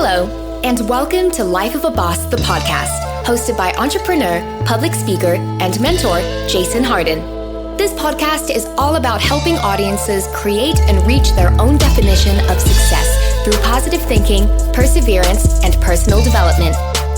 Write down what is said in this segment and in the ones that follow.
Hello, and welcome to Life of a Boss, the podcast, hosted by entrepreneur, public speaker, and mentor, Jason Harden. This podcast is all about helping audiences create and reach their own definition of success through positive thinking, perseverance, and personal development.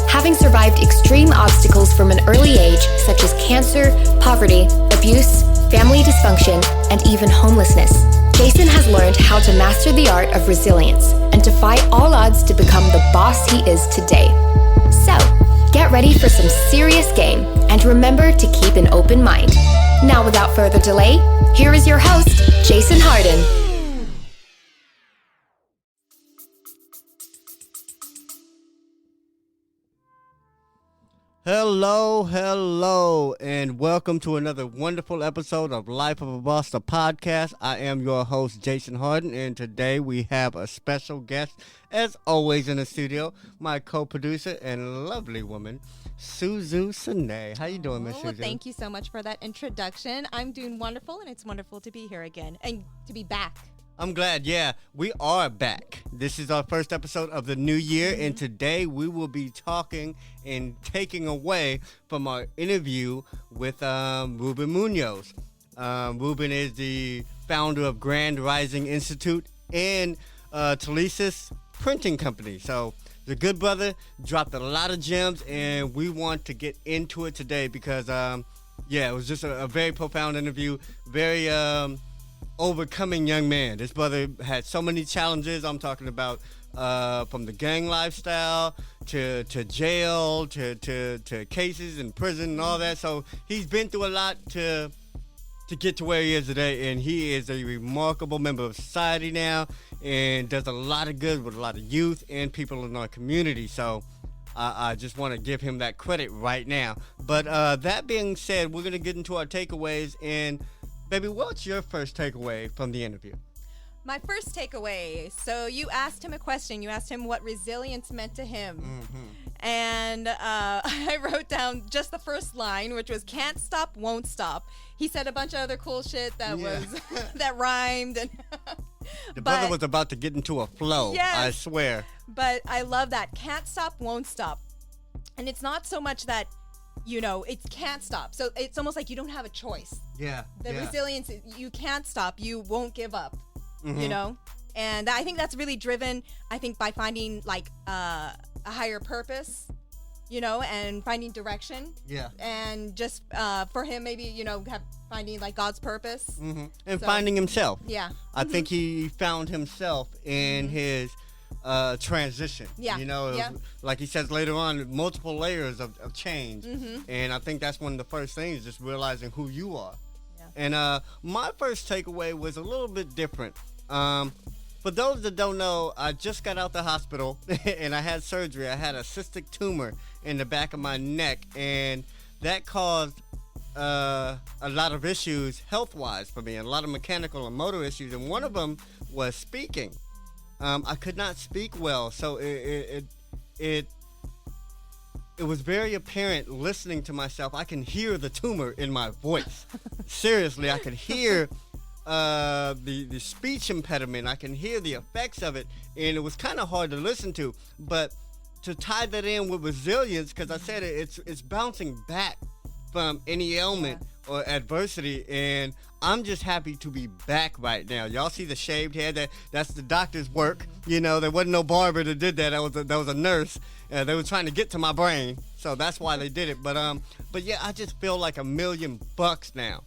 Having survived extreme obstacles from an early age, such as cancer, poverty, abuse, family dysfunction, and even homelessness, Jason has learned how to master the art of resilience and defy all odds to become the boss he is today. So, get ready for some serious game and remember to keep an open mind. Now, without further delay, here is your host, Jason Harden. Hello, and welcome to another wonderful episode of Life of a Boss, the podcast. I am your host, Jason Harden, and today we have a special guest, as always in the studio, my co-producer and lovely woman, Suzu Sine. How you doing, Miss Suzu? Thank you so much for that introduction. I'm doing wonderful, and it's wonderful to be here again and to be back. I'm glad, we are back. This is our first episode of the new year, and today we will be talking and taking away from our interview with Ruben Munoz. Ruben is the founder of Grand Rising Institute and Telesis Printing Company. So the good brother dropped a lot of gems, and we want to get into it today because, it was just a very profound interview, very overcoming young man. This brother had so many challenges. I'm talking about from the gang lifestyle to jail to cases in prison and all that. So he's been through a lot to get to where he is today, and he is a remarkable member of society now and does a lot of good with a lot of youth and people in our community. So I just want to give him that credit right now. But that being said, we're going to get into our takeaways. And baby, what's your first takeaway from the interview? My first takeaway, so you asked him a question. You asked him what resilience meant to him. Mm-hmm. And I wrote down just the first line, which was, can't stop, won't stop. He said a bunch of other cool shit that was that rhymed. And the brother was about to get into a flow, yes, I swear. But I love that. Can't stop, won't stop. And it's not so much that, it can't stop. So it's almost like you don't have a choice. Yeah. The resilience, you can't stop. You won't give up, And I think that's really driven, by finding like a higher purpose, and finding direction. Yeah. And just for him, maybe, finding like God's purpose. Mm-hmm. And finding himself. Yeah. I think he found himself in his transition. Yeah. Like he says later on, multiple layers of change. Mm-hmm. And I think that's one of the first things, just realizing who you are. Yeah. And my first takeaway was a little bit different. For those that don't know, I just got out the hospital and I had surgery. I had a cystic tumor in the back of my neck, and that caused a lot of issues health-wise for me, and a lot of mechanical and motor issues, and one of them was speaking. I could not speak well, so it was very apparent listening to myself. I can hear the tumor in my voice. Seriously, I could hear the speech impediment. I can hear the effects of it, and it was kind of hard to listen to. But to tie that in with resilience, because I said it's bouncing back from any ailment or adversity, and I'm just happy to be back right now. Y'all see the shaved head? That's the doctor's work. There wasn't no barber that did that. That was a nurse. They were trying to get to my brain, so that's why they did it. But yeah, I just feel like $1,000,000 now,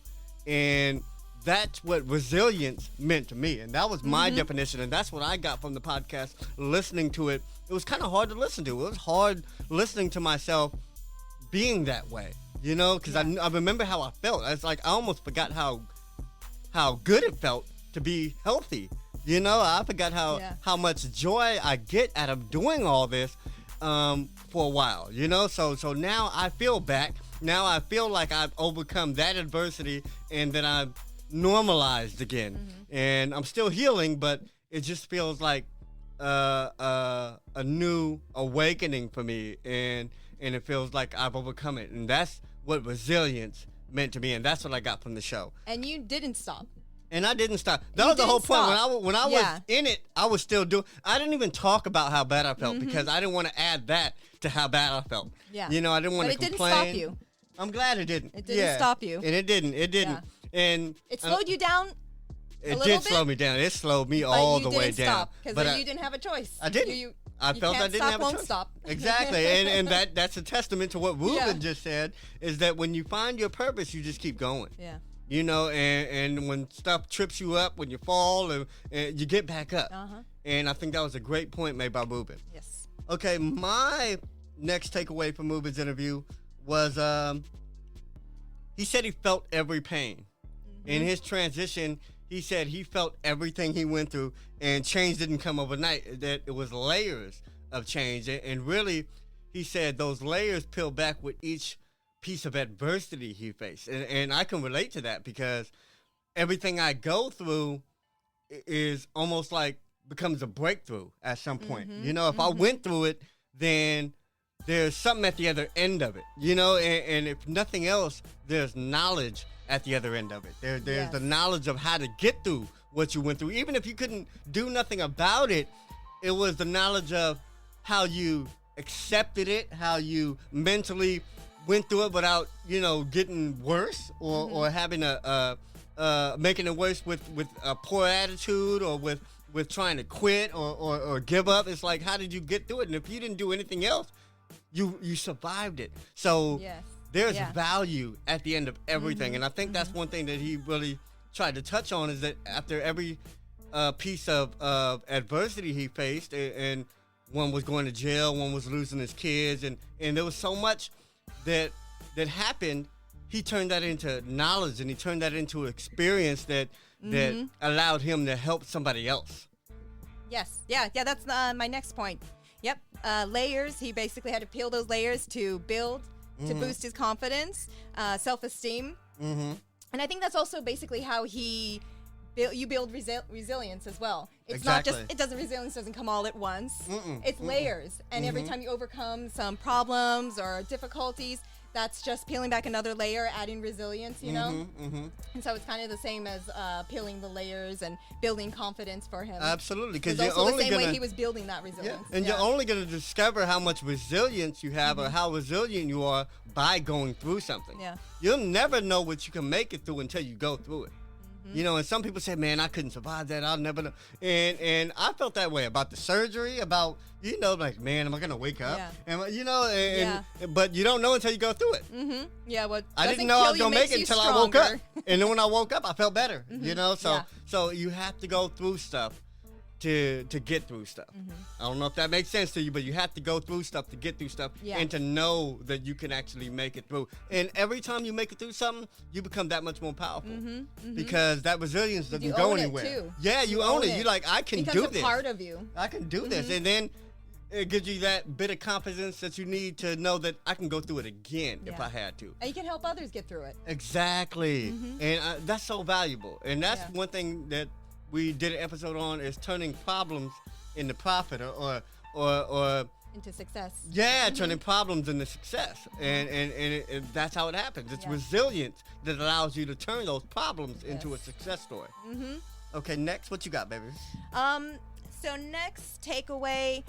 and that's what resilience meant to me, and that was my definition, and that's what I got from the podcast. Listening to it, it was kind of hard to listen to. It was hard listening to myself being that way, because I remember how I felt. It's like I almost forgot how good it felt to be healthy. I forgot how much joy I get out of doing all this for a while. So now I feel back. Now I feel like I've overcome that adversity and that I've normalized again. And I'm still healing, but it just feels like a new awakening for me, and it feels like I've overcome it, and that's what resilience meant to me, and that's what I got from the show. And you didn't stop. And I didn't stop. That You was the whole didn't point. stop. When I Yeah. was in it, I was still doing. I didn't even talk about how bad I felt because I didn't want to add that to how bad I felt. Yeah. You know, I didn't want to But it complain. didn't stop you. I'm glad it didn't. It didn't stop you. And it didn't. It didn't. Yeah. And It slowed you down. It little did bit, slow me down. It slowed me all the way down. Because But then you didn't have a choice. I didn't. You I felt can't I didn't stop, have a won't choice. stop. Exactly. and that's a testament to what Ruben Yeah. just said, is that when you find your purpose, you just keep going. Yeah. You know, and when stuff trips you up, when you fall, and you get back up. Uh-huh. And I think that was a great point made by Ruben. Yes. Okay, my next takeaway from Ruben's interview was he said he felt every pain. In his transition, he said he felt everything he went through, and change didn't come overnight, that it was layers of change. And really, he said those layers peel back with each piece of adversity he faced. And I can relate to that because everything I go through is almost like becomes a breakthrough at some point. You know, if I went through it, then there's something at the other end of it, you know, and if nothing else, there's knowledge at the other end of it. There's Yes. the knowledge of how to get through what you went through. Even if you couldn't do nothing about it, it was the knowledge of how you accepted it, how you mentally went through it without, you know, getting worse or having making it worse with a poor attitude or with trying to quit or give up. It's like, how did you get through it? And if you didn't do anything else, you survived it. So Yes. there's Yeah. value at the end of everything. And I think that's one thing that he really tried to touch on, is that after every piece of adversity he faced, and one was going to jail, one was losing his kids, and there was so much that happened, he turned that into knowledge, and he turned that into experience that allowed him to help somebody else. Yes. Yeah. That's my next point. Yep. Layers. He basically had to peel those layers to build, to boost his confidence, self-esteem. And I think that's also basically how you build resilience as well. It's not just, resilience doesn't come all at once. It's layers. And every time you overcome some problems or difficulties, that's just peeling back another layer, adding resilience, you know? And so it's kind of the same as peeling the layers and building confidence for him. Absolutely. Because It's you're also only the same way gonna, he was building that resilience. and you're only going to discover how much resilience you have or how resilient you are by going through something. Yeah. You'll never know what you can make it through until you go through it. You know, and some people say, man, I couldn't survive that. I'll never know. And I felt that way about the surgery, about, you know, like, man, am I going to wake up? Yeah. And, you know, but you don't know until you go through it. Yeah, what I didn't know I was going to make it until I woke up. And then when I woke up, I felt better, you know? So you have to go through stuff to get through stuff. I don't know if that makes sense to you, but you have to go through stuff to get through stuff and to know that you can actually make it through. And every time you make it through something, you become that much more powerful because that resilience doesn't You go own it, anywhere. too. Yeah, you own it. You're like, I can becomes do a this. part of you. I can do this. And then it gives you that bit of confidence that you need to know that I can go through it again if I had to. And you can help others get through it. Exactly. And that's so valuable. And that's Yeah. one thing that we did an episode on, is turning problems into profit or Into success. turning problems into success. And that's how it happens. It's Yeah. resilience that allows you to turn those problems into a success story. Okay, next, what you got, baby? So next takeaway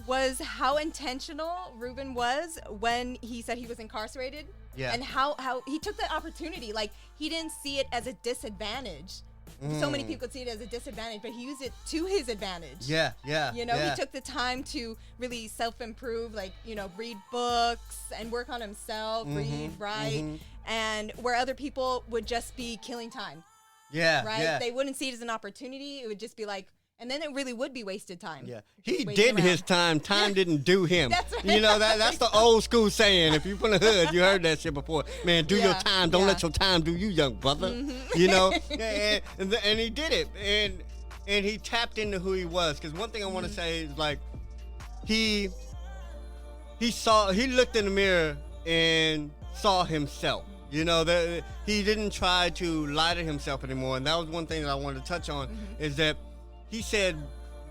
was how intentional Ruben was when he said he was incarcerated. Yeah. And how he took the opportunity. Like, he didn't see it as a disadvantage. So many people see it as a disadvantage, but he used it to his advantage. Yeah. You know, he took the time to really self-improve, like, you know, read books and work on himself, read, write, and where other people would just be killing time, Yeah. right? Yeah. They wouldn't see it as an opportunity. It would just be like, and then it really would be wasted time. Yeah, he Waiting did around. his time. Time didn't do him. That's right. You know, that's the old school saying. If you're from the hood, you heard that shit before. Man, do your time. Don't let your time do you, young brother. You know, and he did it, and he tapped into who he was. Because one thing I want to say is, like, he looked in the mirror and saw himself. You know, that he didn't try to lie to himself anymore. And that was one thing that I wanted to touch on, is that he said,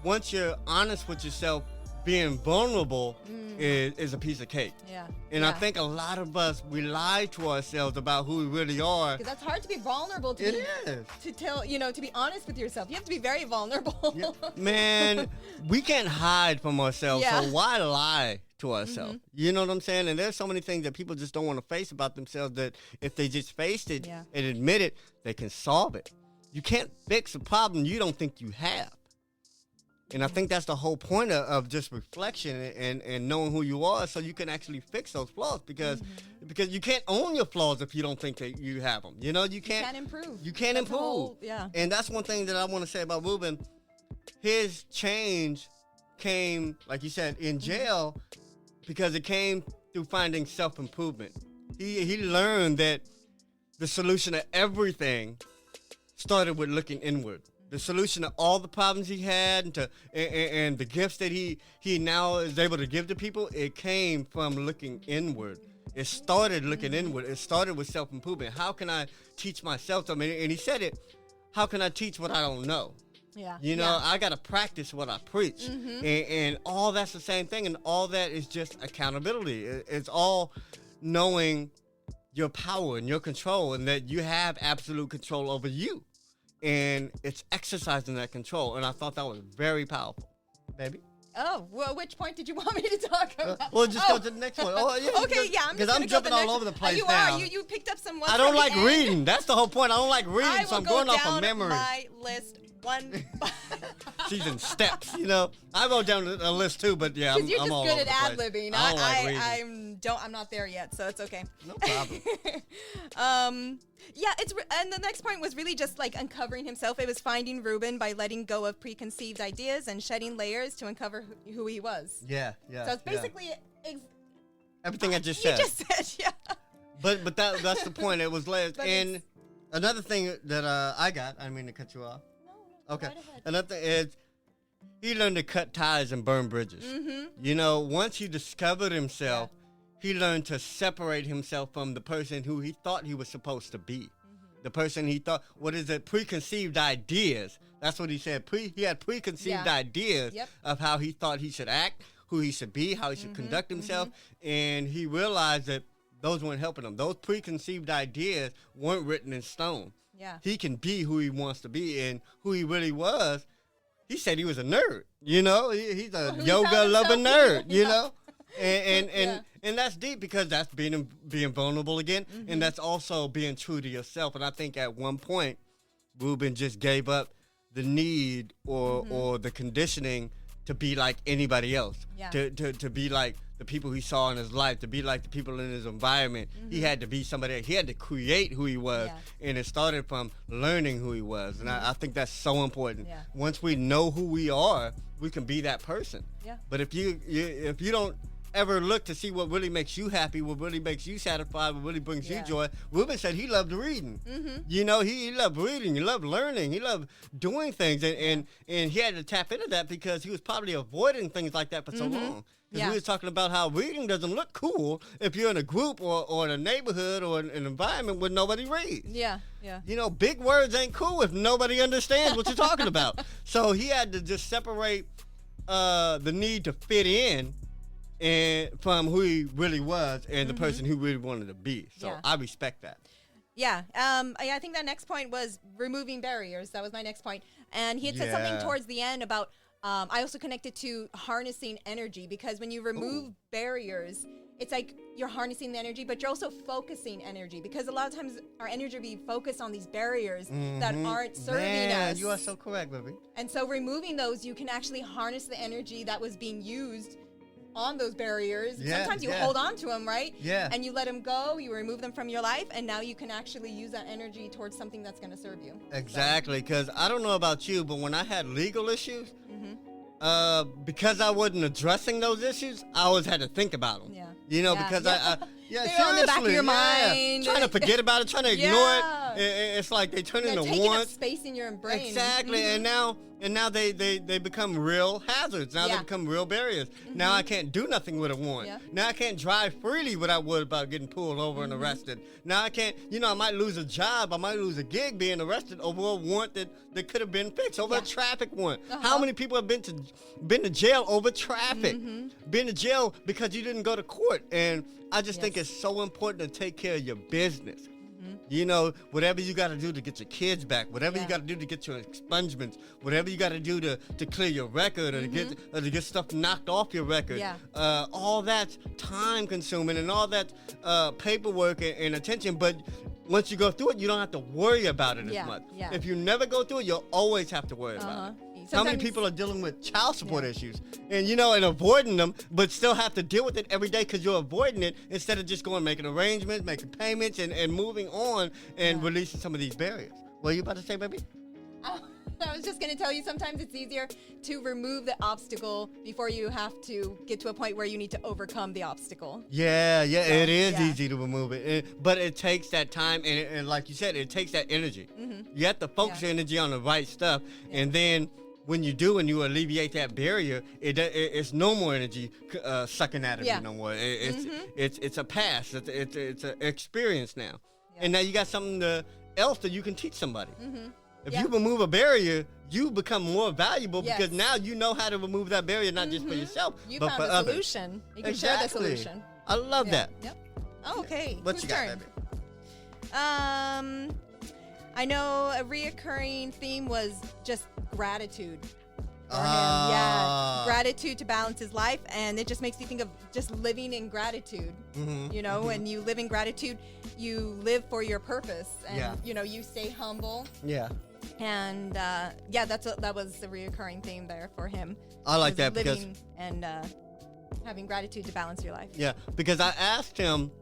once you're honest with yourself, being vulnerable is a piece of cake. Yeah. And I think a lot of us, we lie to ourselves about who we really are. Because that's hard to be vulnerable to. It is. To tell, to be honest with yourself. You have to be very vulnerable. Yeah. Man, we can't hide from ourselves, Yeah. so why lie to ourselves? You know what I'm saying? And there's so many things that people just don't want to face about themselves that if they just faced it and admit it, they can solve it. You can't fix a problem you don't think you have. And I think that's the whole point of just reflection and knowing who you are, so you can actually fix those flaws, because you can't own your flaws if you don't think that you have them. You can't improve. You can't That's improve. And that's one thing that I want to say about Ruben. His change came, like you said, in jail, because it came through finding self-improvement. He learned that the solution to everything started with looking inward. The solution to all the problems he had and the gifts that he now is able to give to people, it came from looking inward. It started looking inward. It started with self-improvement. How can I teach myself something? And he said it, how can I teach what I don't know? Yeah. I got to practice what I preach. And all that's the same thing. And all that is just accountability. It's all knowing your power and your control, and that you have absolute control over you. And it's exercising that control. And I thought that was very powerful. Baby? Oh, well, which point did you want me to talk about? Well, just go to the next one. Oh, yeah. Okay, yeah, I'm just Because I'm jumping all over the place you now. You picked up some ones I don't from the like end. reading. That's the whole point. I don't like reading, I so will I'm go going off down of memory. my list one. She's in steps, I wrote down a list too, but yeah, Because you're I'm just all good over at the place. ad-libbing. I don't like reading. I'm not there yet, so it's okay. No problem. Yeah, and the next point was really just like uncovering himself. It was finding Ruben by letting go of preconceived ideas and shedding layers to uncover who he was. Yeah. So it's basically everything I just you said. just said, yeah. But that's the point. It was layers. But And another thing that I got, I didn't mean to cut you off. No, Okay. right ahead. Another thing is he learned to cut ties and burn bridges. Once he discovered himself, he learned to separate himself from the person who he thought he was supposed to be. The person he thought, preconceived ideas. That's what he said. He had preconceived ideas of how he thought he should act, who he should be, how he should conduct himself. And he realized that those weren't helping him. Those preconceived ideas weren't written in stone. Yeah. He can be who he wants to be, and who he really was. He said he was a nerd, He's a yoga-loving nerd, And that's deep, because that's being vulnerable again, and that's also being true to yourself. And I think at one point, Ruben just gave up the need or the conditioning to be like anybody else, to be like the people he saw in his life, to be like the people in his environment. He had to be somebody else. He had to create who he was, and it started from learning who he was. And I think that's so important. Yeah. Once we know who we are, we can be that person. Yeah. But if you don't ever look to see what really makes you happy, what really makes you satisfied, what really brings you joy. Ruben said he loved reading. He loved reading. He loved learning. He loved doing things, and he had to tap into that, because he was probably avoiding things like that for so long. Because we was talking about how reading doesn't look cool if you're in a group or in a neighborhood or an environment where nobody reads. Yeah. Big words ain't cool if nobody understands what you're talking about. So he had to just separate the need to fit in and from who he really was and the person who really wanted to be. So I respect that. Yeah. I think that next point was removing barriers. That was my next point. And he had said something towards the end about, I also connected to harnessing energy, because when you remove barriers, it's like you're harnessing the energy, but you're also focusing energy, because a lot of times our energy will be focused on these barriers that aren't serving us. You are so correct, baby. And so removing those, you can actually harness the energy that was being used on those barriers. Sometimes you hold on to them, right? Yeah. And you let them go, you remove them from your life, and now you can actually use that energy towards something that's going to serve you. Exactly, because I don't know about you, but when I had legal issues, because I wasn't addressing those issues, I always had to think about them. Yeah. Because I they're on the back of your mind. Trying to forget about it, trying to ignore it. It's like they turn into taking up wants. space in your brain. Exactly, and now they become real hazards. Now they become real barriers. Now I can't do nothing with a warrant. Yeah. Now I can't drive freely what I would about getting pulled over and arrested. Now I can't, I might lose a job. I might lose a gig being arrested over a warrant that could have been fixed, over a traffic warrant. How many people have been to jail over traffic? Been to jail because you didn't go to court. And I just think it's so important to take care of your business. Whatever you got to do to get your kids back, whatever you got to do to get your expungements, whatever you got to do to clear your record or to get stuff knocked off your record. All that's time consuming and all that paperwork and attention. But once you go through it, you don't have to worry about it as much. If you never go through it, you'll always have to worry about it. How many people are dealing with child support issues and, and avoiding them, but still have to deal with it every day because you're avoiding it instead of just going making arrangements, making payments, and moving on and releasing some of these barriers. What are you about to say, baby? I was just going to tell you, sometimes it's easier to remove the obstacle before you have to get to a point where you need to overcome the obstacle. Yeah, it is easy to remove it. But it takes that time, and like you said, it takes that energy. You have to focus your energy on the right stuff, and then when you do and you alleviate that barrier, it's no more energy sucking out of you no more. It's a past. It's an experience now. And now you got something else that you can teach somebody. If you remove a barrier, you become more valuable because now you know how to remove that barrier, not just for yourself, but for others. Solution. You can share the solution. I love that. Yep. Oh, okay. What you got, baby? I know a reoccurring theme was just gratitude for him. Yeah, gratitude to balance his life, and it just makes you think of just living in gratitude. When you live in gratitude, you live for your purpose, and you stay humble. Yeah. And that was the reoccurring theme there for him. I like that living and having gratitude to balance your life. Yeah, because I asked him,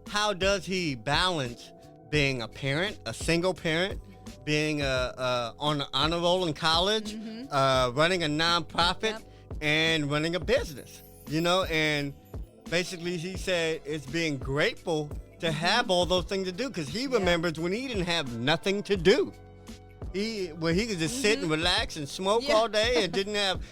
how does he balance being a parent, a single parent, being on the honor roll in college, running a nonprofit, and running a business, and basically he said it's being grateful to have all those things to do because he remembers when he didn't have nothing to do. He could just sit and relax and smoke all day and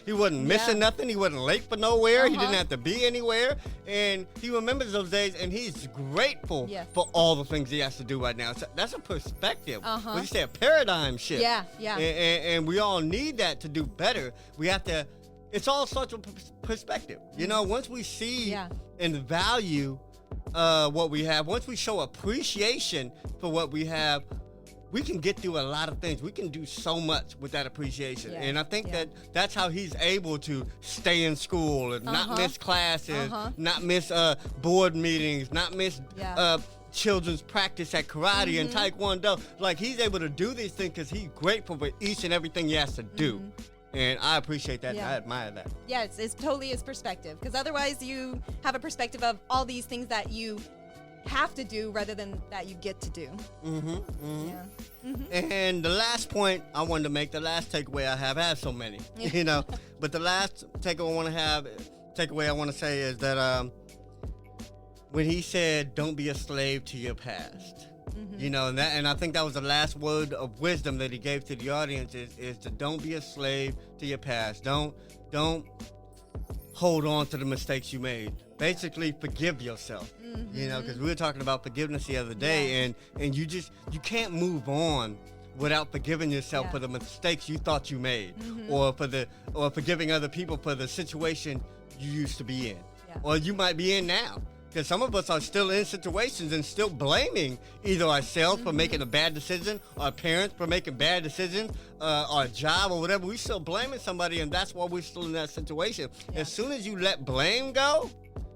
he wasn't missing nothing. He wasn't late for nowhere. He didn't have to be anywhere. And he remembers those days and he's grateful for all the things he has to do right now. So that's a perspective. When you say a paradigm shift. Yeah. And we all need that to do better. We have to, it's all sorts of perspective. Once we see and value what we have, once we show appreciation for what we have, we can get through a lot of things. We can do so much with that appreciation. And I think that's how he's able to stay in school and not miss classes, not miss board meetings, not miss children's practice at karate and taekwondo. Like, he's able to do these things because he's grateful for each and everything he has to do. And I appreciate that. I admire that. Yeah, it's totally his perspective. Because otherwise you have a perspective of all these things that you have to do rather than that you get to do. And the last point I wanted to make, the last takeaway I have so many, but the last takeaway I want to say is that when he said, don't be a slave to your past, and I think that was the last word of wisdom that he gave to the audience is to don't be a slave to your past. Don't hold on to the mistakes you made. Basically, forgive yourself, because we were talking about forgiveness the other day, and you can't move on without forgiving yourself for the mistakes you thought you made, or forgiving other people for the situation you used to be in, or you might be in now. Because some of us are still in situations and still blaming either ourselves for making a bad decision, our parents for making bad decisions, our job or whatever. We're still blaming somebody, and that's why we're still in that situation. As soon as you let blame go,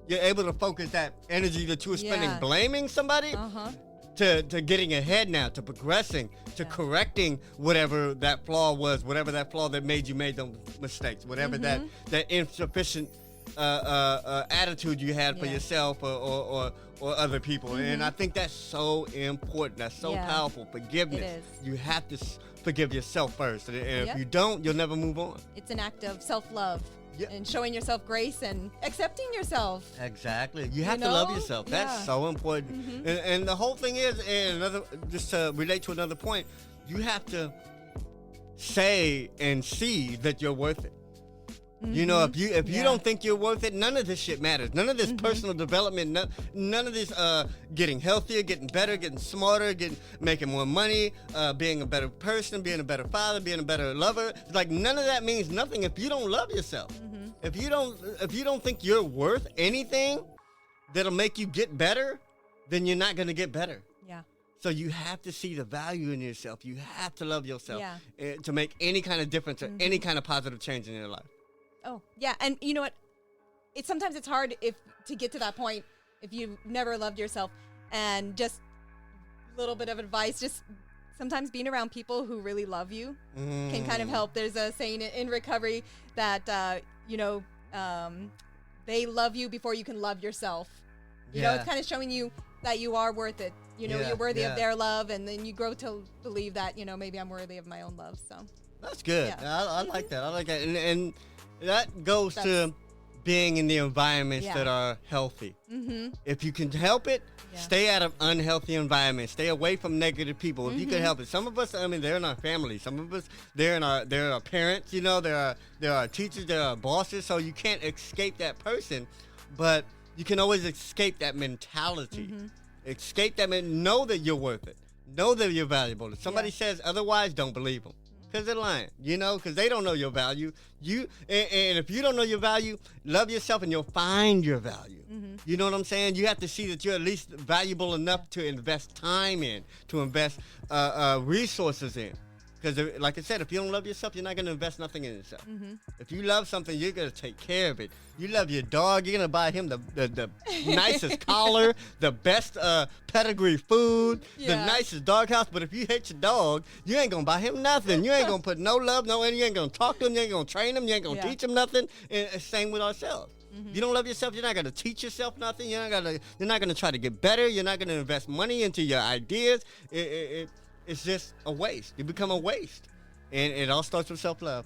you're able to focus that energy that you were spending blaming somebody to getting ahead now, to progressing, to correcting whatever that flaw was, whatever that flaw that made you make those mistakes, whatever that insufficient attitude you had for yourself or other people. And I think that's so important. That's so powerful. Forgiveness. It is. You have to forgive yourself first. And if you don't, you'll never move on. It's an act of self-love. and showing yourself grace and accepting yourself. Exactly. You have to love yourself. That's so important. And the whole thing is, and just to relate to another point, you have to say and see that you're worth it. You know, if you don't think you're worth it, none of this shit matters. None of this personal development, none of this getting healthier, getting better, getting smarter, making more money, being a better person, being a better father, being a better lover. Like, none of that means nothing if you don't love yourself. If you don't think you're worth anything that'll make you get better, then you're not going to get better. Yeah. So you have to see the value in yourself. You have to love yourself to make any kind of difference or any kind of positive change in your life. Oh, yeah. And you know what? Sometimes it's hard to get to that point if you've never loved yourself. And just a little bit of advice, just sometimes being around people who really love you can kind of help. There's a saying in recovery that, they love you before you can love yourself. You know, it's kind of showing you that you are worth it. You know, you're worthy of their love. And then you grow to believe that, maybe I'm worthy of my own love. So that's good. Yeah. I like that. I like that. And that goes to being in the environments that are healthy. If you can help it, stay out of unhealthy environments. Stay away from negative people. If you can help it. Some of us, they're in our family. Some of us, they're our parents. You know, they're our teachers. They're our bosses. So you can't escape that person, but you can always escape that mentality. Escape that. Know that you're worth it. Know that you're valuable. If somebody says otherwise, don't believe them. Because they're lying, because they don't know your value. And if you don't know your value, love yourself and you'll find your value. You know what I'm saying? You have to see that you're at least valuable enough to invest time in, to invest resources in. Because, like I said, if you don't love yourself, you're not going to invest nothing in yourself. If you love something, you're going to take care of it. You love your dog, you're going to buy him the nicest collar, the best pedigree food, the nicest dog house. But if you hate your dog, you ain't going to buy him nothing. You ain't going to put no love, you ain't going to talk to him, you ain't going to train him, you ain't going to teach him nothing. And same with ourselves. If you don't love yourself, you're not going to teach yourself nothing. You're not going to try to get better. You're not going to invest money into your ideas. It's just a waste. You become a waste. And it all starts with self-love.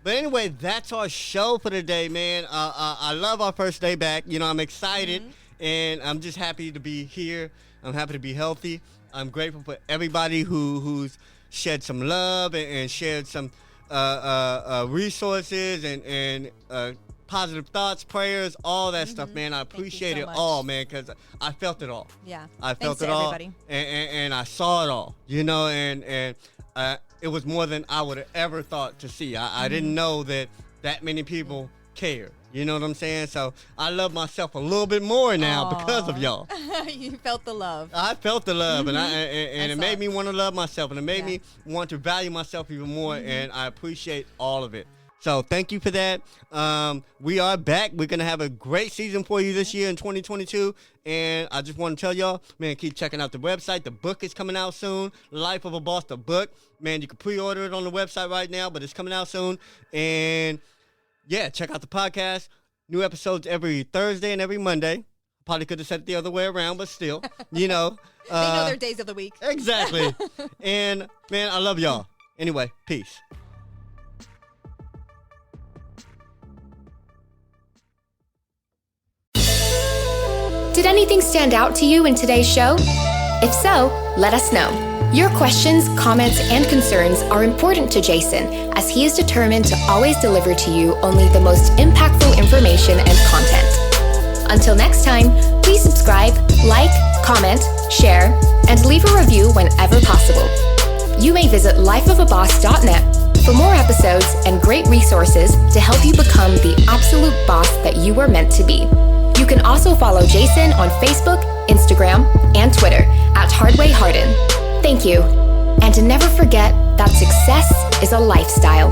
But anyway, that's our show for today, man. I love our first day back. I'm excited. And I'm just happy to be here. I'm happy to be healthy. I'm grateful for everybody who's shed some love and shared some resources and positive thoughts, prayers, all that stuff, man. I appreciate it all, man, because I felt it all. Yeah. I felt it all. Everybody. And I saw it all, and it was more than I would have ever thought to see. I didn't know that many people care. You know what I'm saying? So I love myself a little bit more now because of y'all. You felt the love. I felt the love, and it made me want to love myself, and it made me want to value myself even more, and I appreciate all of it. So thank you for that. We are back. We're going to have a great season for you this year in 2022. And I just want to tell y'all, man, keep checking out the website. The book is coming out soon. Life of a Boss, the book. Man, you can pre-order it on the website right now, but it's coming out soon. And yeah, check out the podcast. New episodes every Thursday and every Monday. Probably could have said it the other way around, but still, They know their days of the week. Exactly. And man, I love y'all. Anyway, peace. Did anything stand out to you in today's show? If so, let us know. Your questions, comments, and concerns are important to Jason, as he is determined to always deliver to you only the most impactful information and content. Until next time, please subscribe, like, comment, share, and leave a review whenever possible. You may visit lifeofaboss.net for more episodes and great resources to help you become the absolute boss that you were meant to be. You can also follow Jason on Facebook, Instagram, and Twitter at Hardway Harden. Thank you. And to never forget that success is a lifestyle.